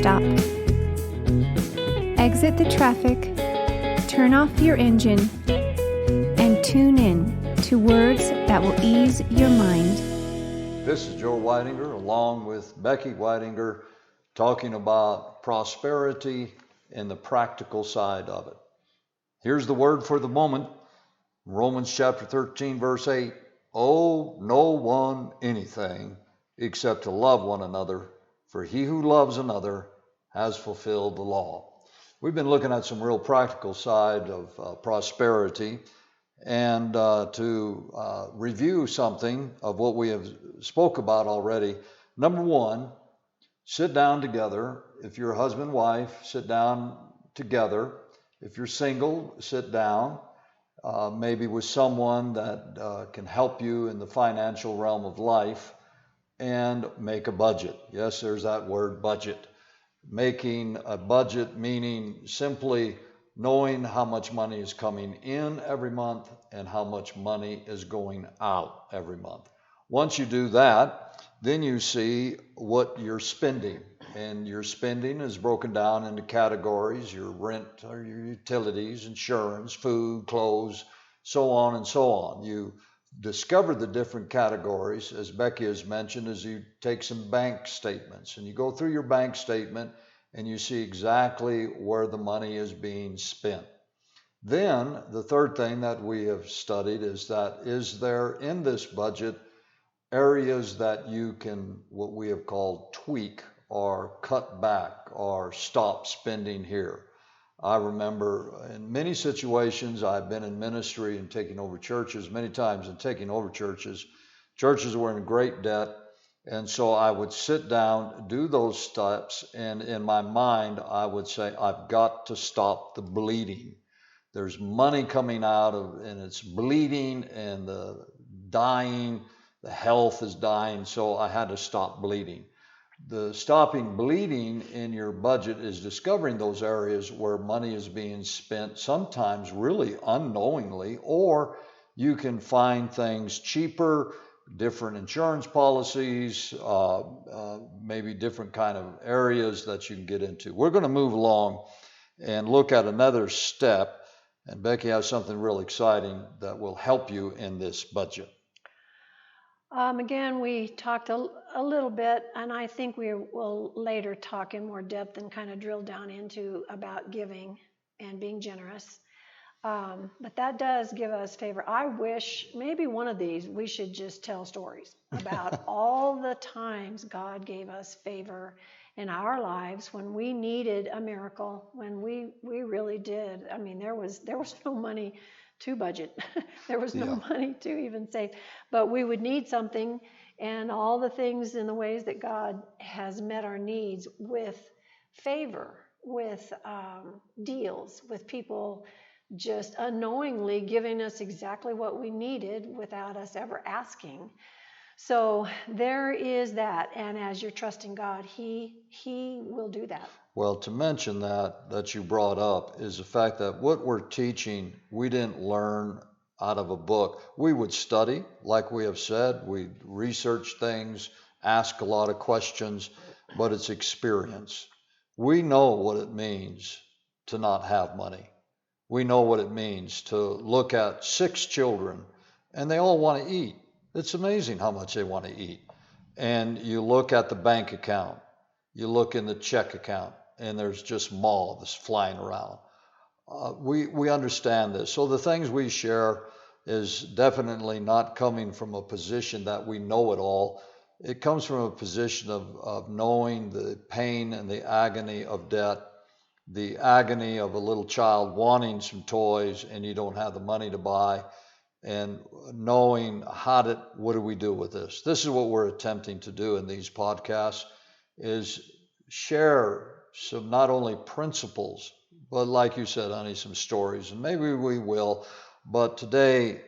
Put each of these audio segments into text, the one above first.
stop. Exit the traffic, turn off your engine, and tune in to words that will ease your mind. This is Joe Whitinger along with Becky Whitinger talking about prosperity and the practical side of it. Here's the word for the moment. Romans chapter 13 verse 8. Owe no one anything except to love one another, for he who loves another has fulfilled the law. We've been looking at some real practical side of prosperity, and to review something of what we have spoke about already. Number one, sit down together. If you're a husband and wife, sit down together. If you're single, sit down, maybe with someone that can help you in the financial realm of life, and make a budget. Yes, there's that word, budget. Making a budget meaning simply knowing how much money is coming in every month and how much money is going out every month. Once you do that, then you see what you're spending. And your spending is broken down into categories: your rent or your utilities, insurance, food, clothes, so on and so on. You discover the different categories, as Becky has mentioned, as you take some bank statements and you go through your bank statement and you see exactly where the money is being spent. Then the third thing that we have studied is that, is there in this budget areas that you can, what we have called, tweak or cut back or stop spending here. I remember in many situations, I've been in ministry and taking over churches many times, and taking over churches were in great debt. And so I would sit down, do those steps, and in my mind, I would say, I've got to stop the bleeding. There's money coming out of, and it's bleeding, and the dying, the health is dying, so I had to stop bleeding. The stopping bleeding in your budget is discovering those areas where money is being spent, sometimes really unknowingly, or you can find things cheaper, different insurance policies, maybe different kind of areas that you can get into. We're going to move along and look at another step, and Becky has something real exciting that will help you in this budget. Again, we talked a little bit, and I think we will later talk in more depth and kind of drill down into about giving and being generous. But that does give us favor. I wish maybe one of these we should just tell stories about all the times God gave us favor in our lives when we needed a miracle, when we really did. I mean, there was no money to budget. There was no money to even save, but we would need something, and all the things in the ways that God has met our needs with favor, with deals, with people just unknowingly giving us exactly what we needed without us ever asking. So there is that, and as you're trusting God, He will do that. Well, to mention that you brought up is the fact that what we're teaching, we didn't learn out of a book. We would study, like we have said, we research things, ask a lot of questions, but it's experience. We know what it means to not have money. We know what it means to look at 6 children and they all want to eat. It's amazing how much they want to eat. And you look at the bank account, you look in the check account, and there's just maul that's flying around. We understand this. So the things we share is definitely not coming from a position that we know it all. It comes from a position of knowing the pain and the agony of debt, the agony of a little child wanting some toys and you don't have the money to buy, and knowing what do we do with this? This is what we're attempting to do in these podcasts, is share some not only principles, but like you said, honey, some stories, and maybe we will. But today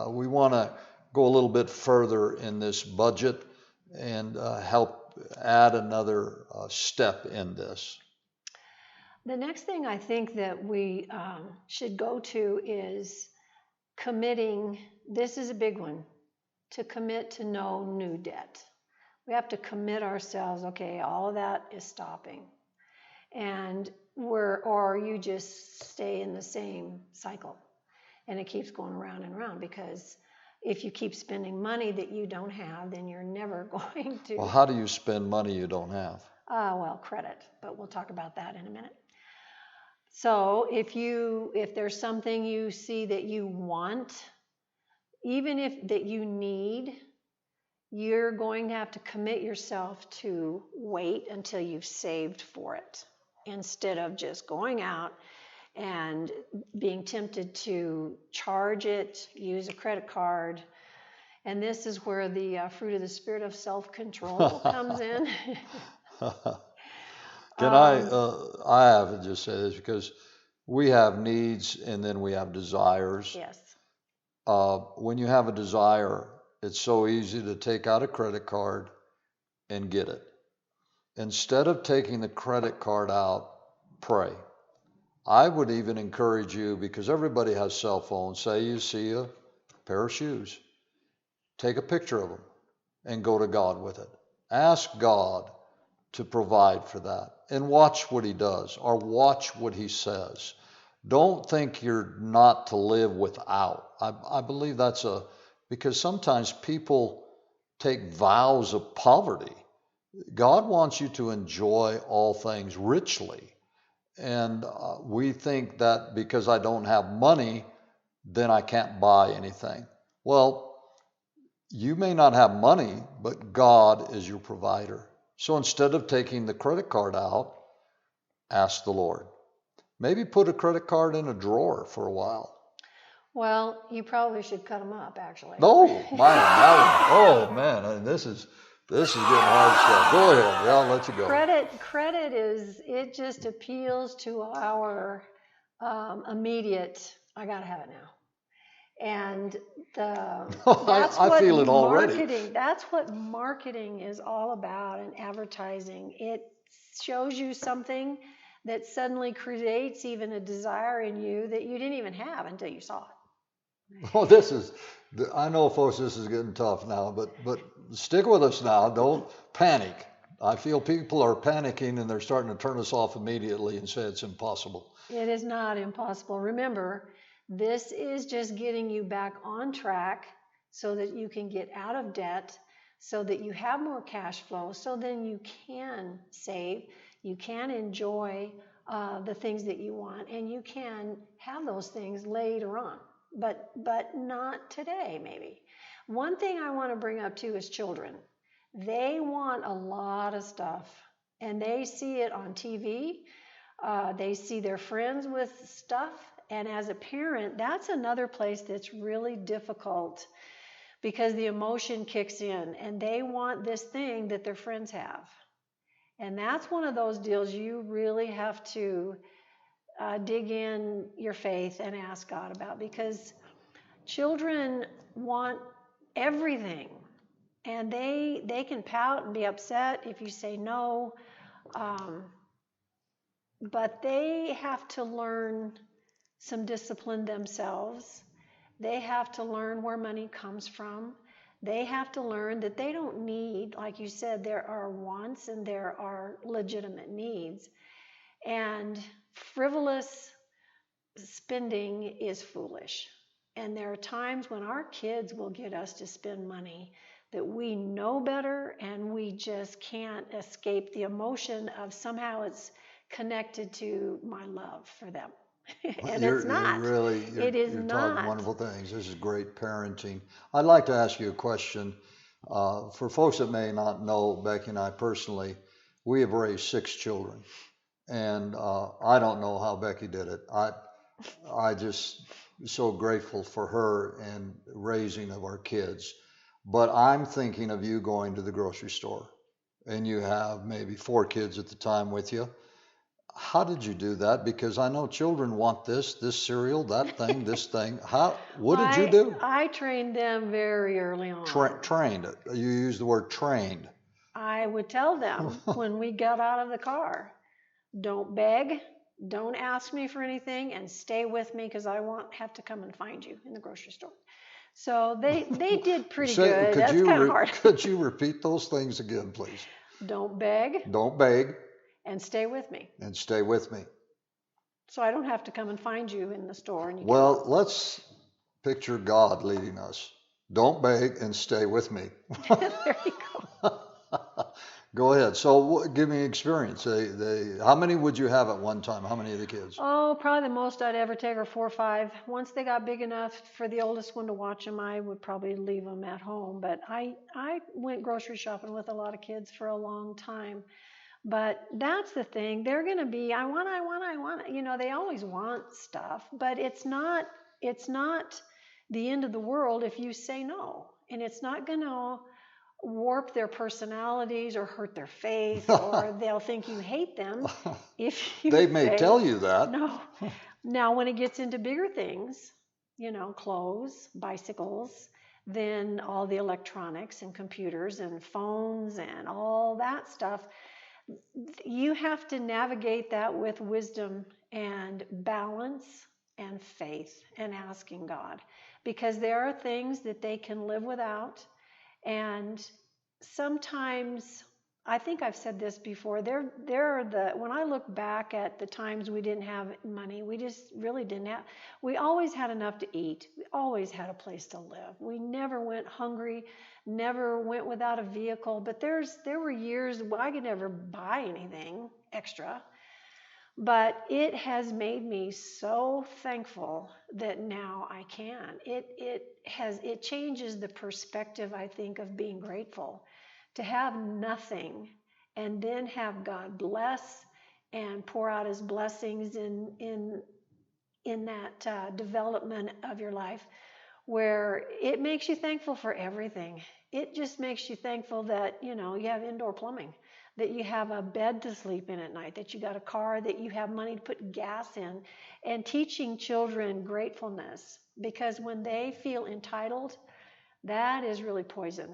we want to go a little bit further in this budget and help add another step in this. The next thing I think that we should go to is committing. This is a big one, to commit to no new debt. We have to commit ourselves. Okay, all of that is stopping. and or you just stay in the same cycle, and it keeps going around and around, because if you keep spending money that you don't have, then you're never going to. Well, how do you spend money you don't have? Well, credit, but we'll talk about that in a minute. So if there's something you see that you want, even if that you need, you're going to have to commit yourself to wait until you've saved for it, instead of just going out and being tempted to charge it, use a credit card. And this is where the fruit of the Spirit of self-control comes in. Can I have to just say this, because we have needs and then we have desires. Yes. When you have a desire, it's so easy to take out a credit card and get it. Instead of taking the credit card out, pray. I would even encourage you, because everybody has cell phones. Say you see a pair of shoes, take a picture of them and go to God with it. Ask God to provide for that, and watch what he does, or watch what he says. Don't think you're not to live without. I believe that's because sometimes people take vows of poverty. God wants you to enjoy all things richly. And we think that because I don't have money, then I can't buy anything. Well, you may not have money, but God is your provider. So instead of taking the credit card out, ask the Lord. Maybe put a credit card in a drawer for a while. Well, you probably should cut them up, actually. Oh, man, this is getting hard stuff. Go ahead. Yeah, I'll let you go. Credit it just appeals to our immediate, I got to have it now. And I feel it already. That's what marketing is all about, and advertising. It shows you something that suddenly creates even a desire in you that you didn't even have until you saw it. Oh, I know, folks, this is getting tough now, but stick with us now. Don't panic. I feel people are panicking and they're starting to turn us off immediately and say it's impossible. It is not impossible. Remember, this is just getting you back on track so that you can get out of debt, so that you have more cash flow, so then you can save, you can enjoy the things that you want, and you can have those things later on, but not today, maybe. One thing I want to bring up too is children. They want a lot of stuff, and they see it on TV. They see their friends with stuff. And as a parent, that's another place that's really difficult, because the emotion kicks in and they want this thing that their friends have. And that's one of those deals you really have to dig in your faith and ask God about, because children want everything, and they can pout and be upset if you say no, but they have to learn some discipline themselves. They have to learn where money comes from. They have to learn that they don't need, like you said, there are wants and there are legitimate needs. And frivolous spending is foolish. And there are times when our kids will get us to spend money that we know better, and we just can't escape the emotion of somehow it's connected to my love for them. And it's not. You're talking wonderful things. This is great parenting. I'd like to ask you a question. For folks that may not know Becky and I personally, we have raised 6 children. And I don't know how Becky did it. I just so grateful for her and raising of our kids. But I'm thinking of you going to the grocery store, and you have maybe 4 kids at the time with you. How did you do that? Because I know children want this cereal, that thing, this thing. What did you do? I trained them very early on. Trained. You use the word trained. I would tell them when we got out of the car, don't beg, don't ask me for anything, and stay with me, because I won't have to come and find you in the grocery store. So they did pretty good. That's kind of hard. Could you repeat those things again, please? Don't beg. Don't beg. and stay with me. And stay with me. So I don't have to come and find you in the store. And you Well, let's picture God leading us. Don't beg and stay with me. There you go. Go ahead. So give me experience. How many would you have at one time? How many of the kids? Oh, probably the most I'd ever take are 4 or 5. Once they got big enough for the oldest one to watch them, I would probably leave them at home. But I went grocery shopping with a lot of kids for a long time. But that's the thing. They're going to be, I want. You know, they always want stuff, but it's not the end of the world if you say no. And it's not going to warp their personalities or hurt their faith, or they'll think you hate them if you They may tell you that. no. Now, when it gets into bigger things, you know, clothes, bicycles, then all the electronics and computers and phones and all that stuff, you have to navigate that with wisdom and balance and faith and asking God, because there are things that they can live without. And sometimes, I think I've said this before, when I look back at the times we didn't have money, we just really didn't have, we always had enough to eat. We always had a place to live. We never went hungry, never went without a vehicle, but there were years I could never buy anything extra. But it has made me so thankful that now I can. It changes the perspective, I think, of being grateful. To have nothing and then have God bless and pour out his blessings in that development of your life, where it makes you thankful for everything. It just makes you thankful that, you know, you have indoor plumbing, that you have a bed to sleep in at night, that you got a car, that you have money to put gas in, and teaching children gratefulness, because when they feel entitled, that is really poison.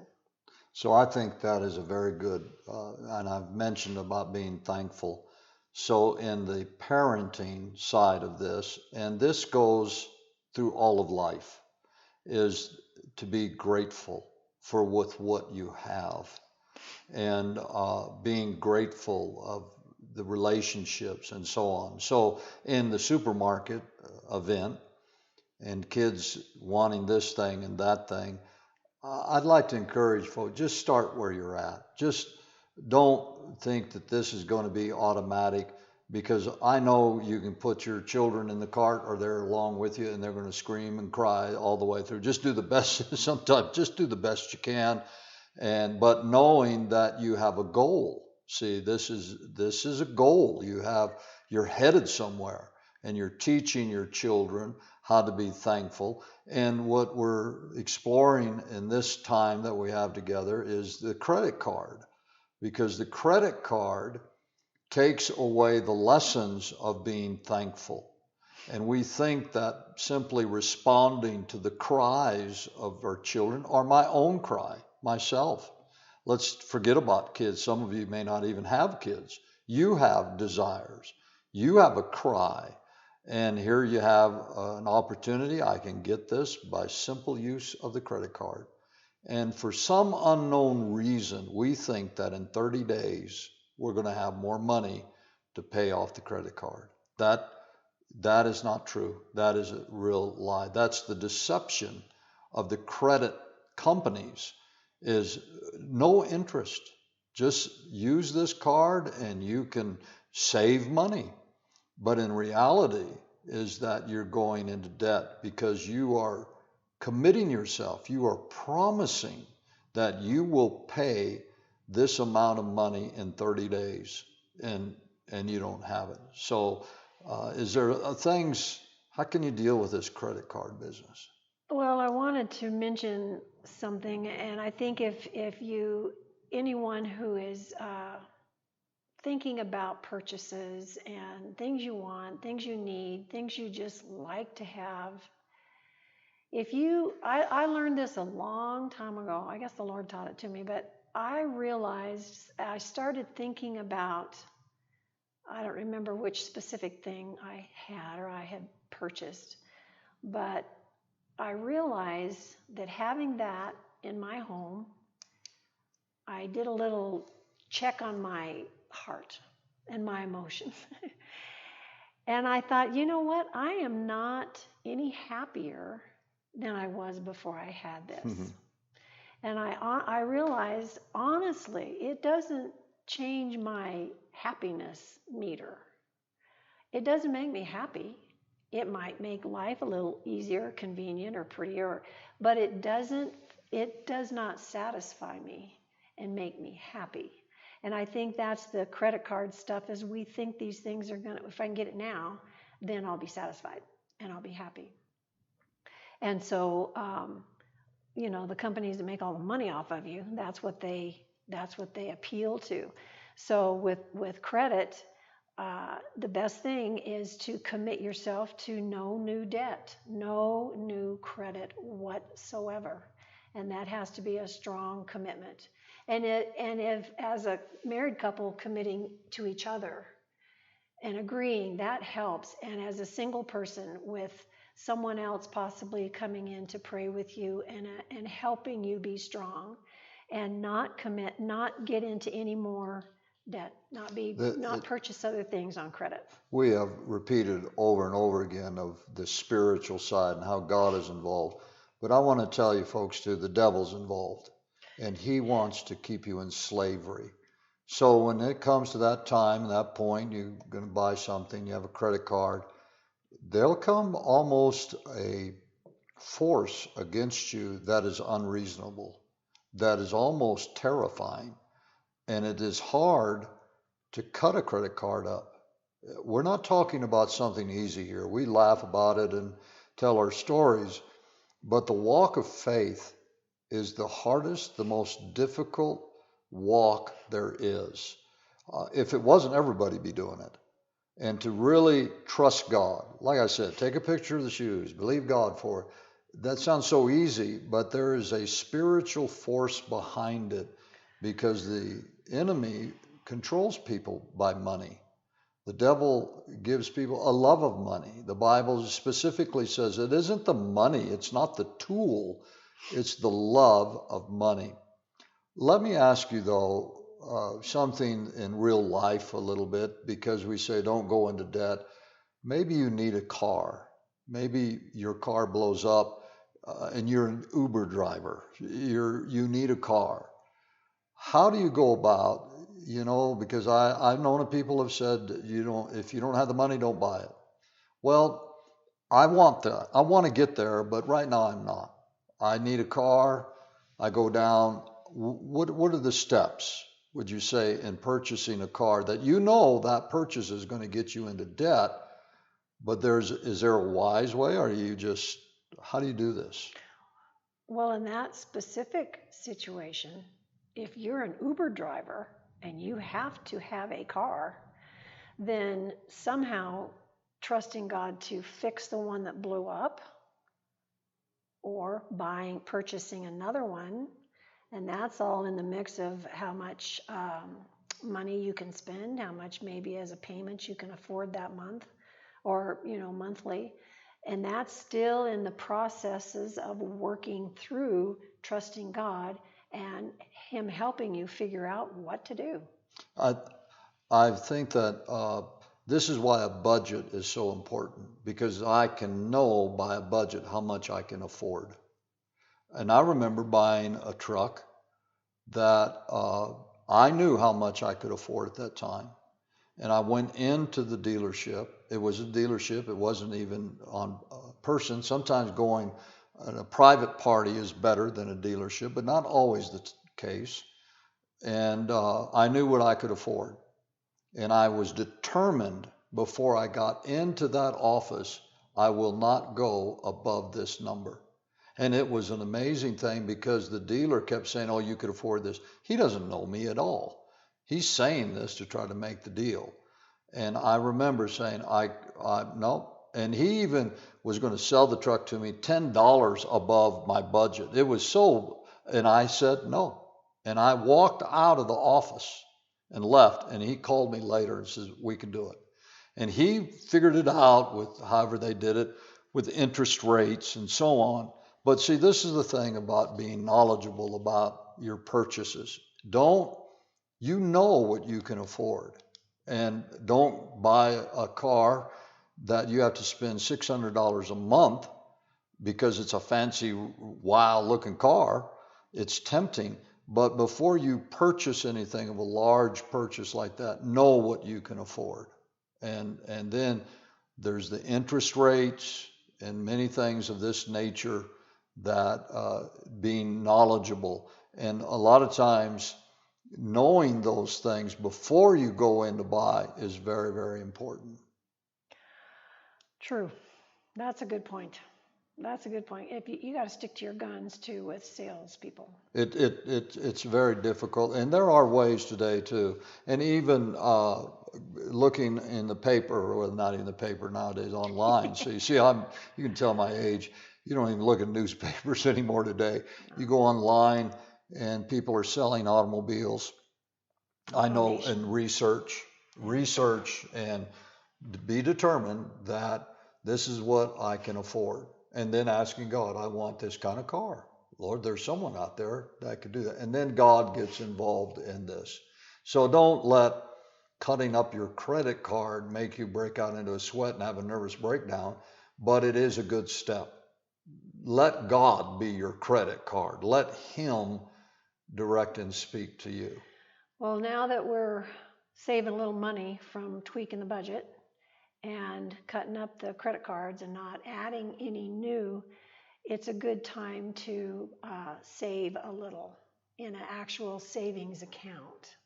So I think that is a very good, and I've mentioned about being thankful. So in the parenting side of this, and this goes through all of life, is to be grateful for with what you have, and being grateful of the relationships and so on. So in the supermarket event, and kids wanting this thing and that thing, I'd like to encourage folks, just start where you're at. Just don't think that this is going to be automatic, because I know you can put your children in the cart or they're along with you and they're going to scream and cry all the way through. Just do the best. Sometimes just do the best you can. But knowing that you have a goal. See, this is a goal. You're headed somewhere, and you're teaching your children how to be thankful. And what we're exploring in this time that we have together is the credit card, because the credit card takes away the lessons of being thankful. And we think that simply responding to the cries of our children, or my own cry, myself. Let's forget about kids. Some of you may not even have kids. You have desires. You have a cry. And here you have an opportunity. I can get this by simple use of the credit card. And for some unknown reason, we think that in 30 days, we're going to have more money to pay off the credit card. That is not true. That is a real lie. That's the deception of the credit companies, is no interest. Just use this card and you can save money. But in reality is that you're going into debt because you are committing yourself. You are promising that you will pay this amount of money in 30 days, and you don't have it. So is there things, how can you deal with this credit card business? Well, I wanted to mention something, and I think if anyone who is thinking about purchases and things you want, things you need, things you just like to have, I learned this a long time ago. I guess the Lord taught it to me, but I realized, I started thinking about, I don't remember which specific thing I had or I had purchased, but I realized that having that in my home, I did a little check on my heart. and my emotions. And I thought, you know what? I am not any happier than I was before I had this. And I realized, honestly, it doesn't change my happiness meter. It doesn't make me happy. It might make life a little easier, convenient, or prettier, but it does not satisfy me and make me happy. And I think that's the credit card stuff, is we think these things are going to, if I can get it now, then I'll be satisfied and I'll be happy. And so, the companies that make all the money off of you, that's what they appeal to. So with credit, the best thing is to commit yourself to no new debt, no new credit whatsoever. And that has to be a strong commitment. And if, as a married couple, committing to each other and agreeing, that helps. And as a single person, with someone else possibly coming in to pray with you and helping you be strong and not get into any more debt, not purchase other things on credit. We have repeated over and over again of the spiritual side and how God is involved. But I want to tell you folks too, the devil's involved, and he wants to keep you in slavery. So when it comes to that time, that point, you're going to buy something, you have a credit card, there'll come almost a force against you that is unreasonable, that is almost terrifying. And it is hard to cut a credit card up. We're not talking about something easy here. We laugh about it and tell our stories, but the walk of faith is the hardest, the most difficult walk there is. If it wasn't, everybody be doing it. And to really trust God, like I said, take a picture of the shoes, believe God for it. That sounds so easy, but there is a spiritual force behind it, because the enemy controls people by money. The devil gives people a love of money. The Bible specifically says it isn't the money, it's not the tool, it's the love of money. Let me ask you though, something in real life a little bit, because we say don't go into debt. Maybe you need a car. Maybe your car blows up and you're an Uber driver. You need a car. How do you go about, because I've known of people have said, if you don't have the money, don't buy it. Well, I want that. I want to get there, but right now I'm not. I need a car. I go down. What are the steps, would you say, in purchasing a car that that purchase is going to get you into debt, but is there a wise way, or how do you do this? Well, in that specific situation, if you're an Uber driver and you have to have a car, then somehow trusting God to fix the one that blew up, or purchasing another one, and that's all in the mix of how much money you can spend, how much maybe as a payment you can afford that month, or monthly. And that's still in the processes of working through trusting God and Him helping you figure out what to do. I think that this is why a budget is so important, because I can know by a budget how much I can afford. And I remember buying a truck that I knew how much I could afford at that time. And I went into the dealership. It was a dealership. It wasn't even on person. Sometimes going in a private party is better than a dealership, but not always the case. And I knew what I could afford. And I was determined before I got into that office, I will not go above this number. And it was an amazing thing, because the dealer kept saying, oh, you could afford this. He doesn't know me at all. He's saying this to try to make the deal. And I remember saying, no. And he even was going to sell the truck to me $10 above my budget. It was so, and I said no. And I walked out of the office and left, and he called me later and says, we can do it. And he figured it out with however they did it, with interest rates and so on. But see, this is the thing about being knowledgeable about your purchases. You know what you can afford. And don't buy a car that you have to spend $600 a month because it's a fancy, wild looking car. It's tempting. But before you purchase anything of a large purchase like that, know what you can afford. And then there's the interest rates and many things of this nature that being knowledgeable. And a lot of times, knowing those things before you go in to buy is very, very important. True. That's a good point. That's a good point. If you got to stick to your guns too with salespeople. It's very difficult, and there are ways today too. And even looking in the paper, or not in the paper nowadays, online. So you see, you can tell my age. You don't even look at newspapers anymore today. You go online, and people are selling automobiles. I know, and research, and be determined that this is what I can afford. And then asking God, I want this kind of car. Lord, there's someone out there that could do that. And then God gets involved in this. So don't let cutting up your credit card make you break out into a sweat and have a nervous breakdown, but it is a good step. Let God be your credit card. Let Him direct and speak to you. Well, now that we're saving a little money from tweaking the budget and cutting up the credit cards and not adding any new, it's a good time to save a little in an actual savings account.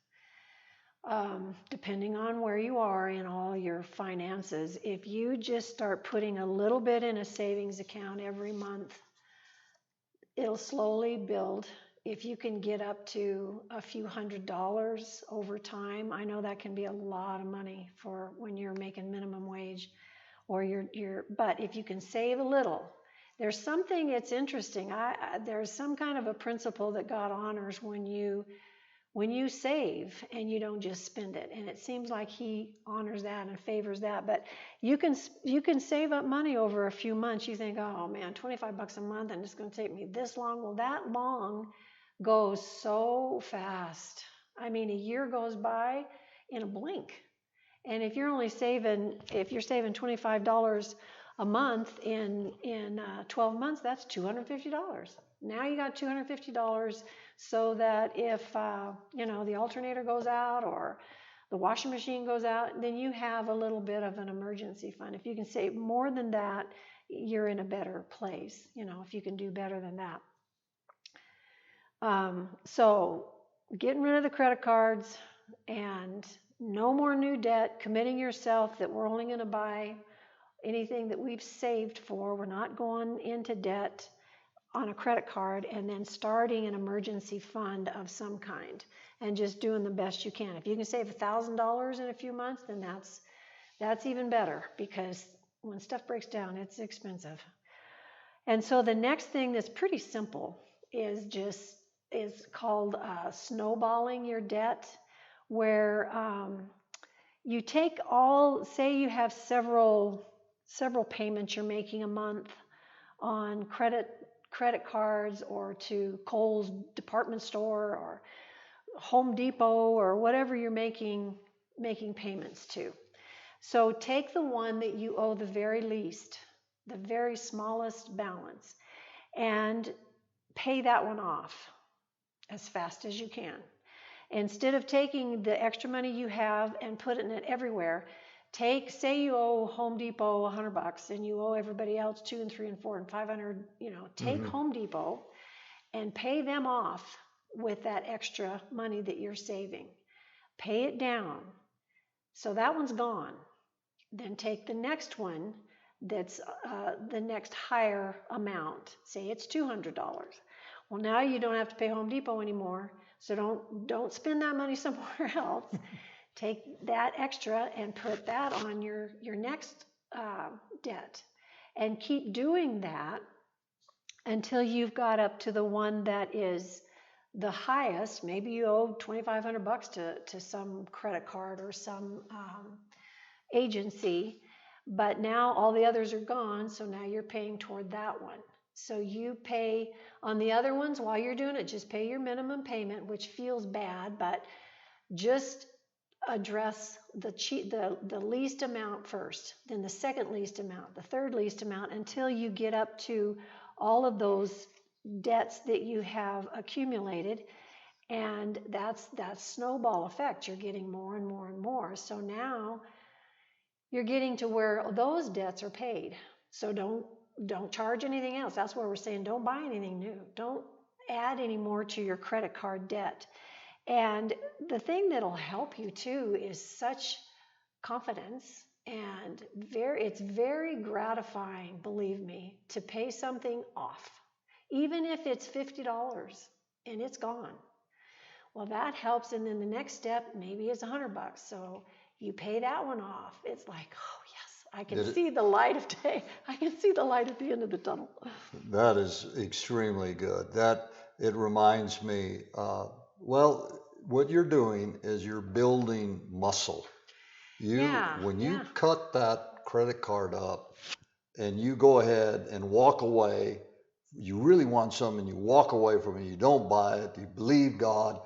Depending on where you are in all your finances, if you just start putting a little bit in a savings account every month, it'll slowly build. If you can get up to a few $100s over time, I know that can be a lot of money for when you're making minimum wage, or but if you can save a little, there's something, it's interesting. There's some kind of a principle that God honors when you save and you don't just spend it. And it seems like He honors that and favors that. But you can save up money over a few months. You think, oh man, $25 a month, and it's going to take me this long. Well, that long goes so fast. I mean, a year goes by in a blink. And if you're saving $25 a month in 12 months, that's $250. Now you got $250 so that if the alternator goes out or the washing machine goes out, then you have a little bit of an emergency fund. If you can save more than that, you're in a better place, if you can do better than that. So getting rid of the credit cards and no more new debt, committing yourself that we're only going to buy anything that we've saved for. We're not going into debt on a credit card, and then starting an emergency fund of some kind and just doing the best you can. If you can save $1,000 in a few months, then that's even better, because when stuff breaks down, it's expensive. And so the next thing that's pretty simple is called snowballing your debt, where you take say you have several payments you're making a month on credit cards, or to Kohl's department store or Home Depot or whatever you're making payments to. So take the one that you owe the very least, the very smallest balance, and pay that one off as fast as you can. Instead of taking the extra money you have and putting it everywhere, say you owe Home Depot $100 and you owe everybody else $200 and $300 and $400 and $500. Take Home Depot and pay them off with that extra money that you're saving. Pay it down. So that one's gone. Then take the next one that's the next higher amount. Say it's $200. Well, now you don't have to pay Home Depot anymore. So don't spend that money somewhere else. Take that extra and put that on your next debt, and keep doing that until you've got up to the one that is the highest. Maybe you owe $2,500 to some credit card or some agency, but now all the others are gone, so now you're paying toward that one. So you pay on the other ones while you're doing it, just pay your minimum payment, which feels bad, but just address the least amount first, then the second least amount, the third least amount, until you get up to all of those debts that you have accumulated. And that's that snowball effect. You're getting more and more and more. So now you're getting to where those debts are paid. So don't charge anything else. That's where we're saying don't buy anything new. Don't add any more to your credit card debt. And the thing that'll help you too is such confidence, and it's very gratifying, believe me, to pay something off, even if it's $50 and it's gone. Well, that helps, and then the next step maybe is $100. So you pay that one off. It's like, oh yes, I can see the light of day. I can see the light at the end of the tunnel. That is extremely good. That it reminds me. Well, what you're doing is you're building muscle. When you cut that credit card up and you go ahead and walk away, you really want something, you walk away from it, you don't buy it, you believe God,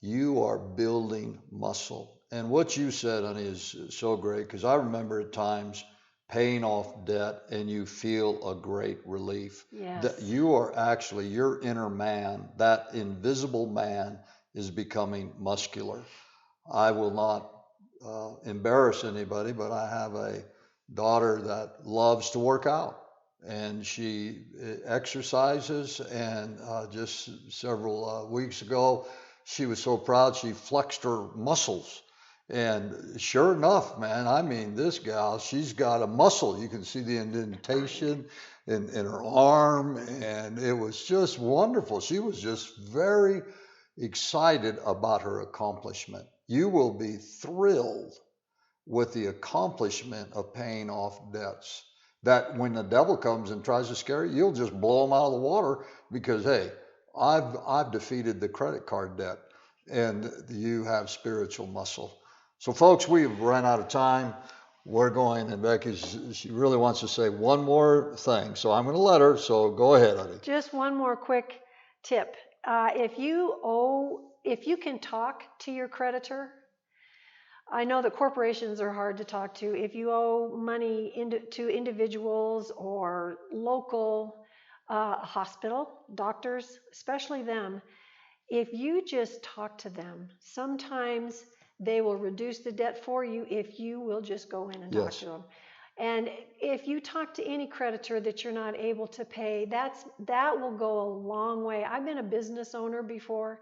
you are building muscle. And what you said, honey, is so great, because I remember at times paying off debt and you feel a great relief. Yes. That you are actually, your inner man, that invisible man, is becoming muscular. I will not embarrass anybody, but I have a daughter that loves to work out, and she exercises, and just several weeks ago, she was so proud she flexed her muscles. And sure enough, man, I mean, this gal, she's got a muscle. You can see the indentation in her arm, and it was just wonderful. She was just very excited about her accomplishment. You will be thrilled with the accomplishment of paying off debts. That when the devil comes and tries to scare you, you'll just blow him out of the water, because, hey, I've defeated the credit card debt, and you have spiritual muscle. So, folks, we've run out of time. We're going, and Becky, she really wants to say one more thing, so I'm going to let her. So go ahead, honey. Just one more quick tip. If you can talk to your creditor, I know that corporations are hard to talk to. If you owe money to individuals or local hospital, doctors, especially them, if you just talk to them, sometimes they will reduce the debt for you if you will just go in and talk to them. And if you talk to any creditor that you're not able to pay, that will go a long way. I've been a business owner before,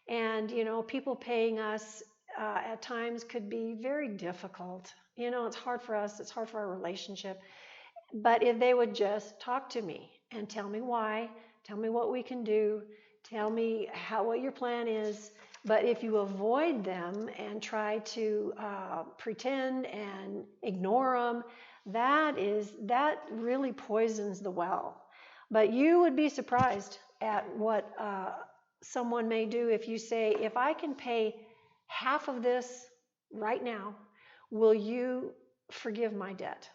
and people paying us at times could be very difficult. It's hard for us. It's hard for our relationship. But if they would just talk to me and tell me why, tell me what we can do, tell me what your plan is. But if you avoid them and try to pretend and ignore them, that really poisons the well. But you would be surprised at what someone may do if you say, if I can pay half of this right now, will you forgive my debt?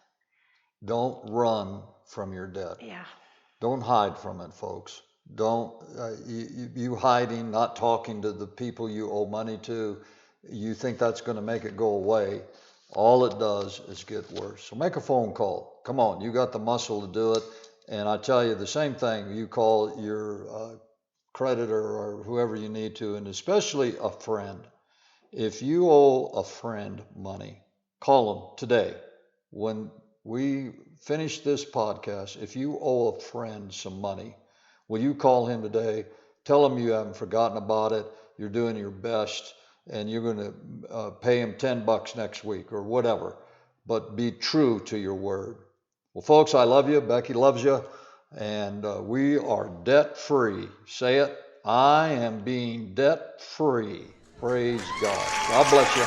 Don't run from your debt. Yeah. Don't hide from it, folks. Don't, you hiding, not talking to the people you owe money to, you think that's going to make it go away. All it does is get worse. So make a phone call. Come on, you got the muscle to do it. And I tell you the same thing, you call your creditor or whoever you need to, and especially a friend. If you owe a friend money, call them today. When we finish this podcast, if you owe a friend some money, will you call him today? Tell him you haven't forgotten about it. You're doing your best, and you're going to pay him $10 next week or whatever. But be true to your word. Well, folks, I love you. Becky loves you. And we are debt-free. Say it. I am being debt-free. Praise God. God bless you.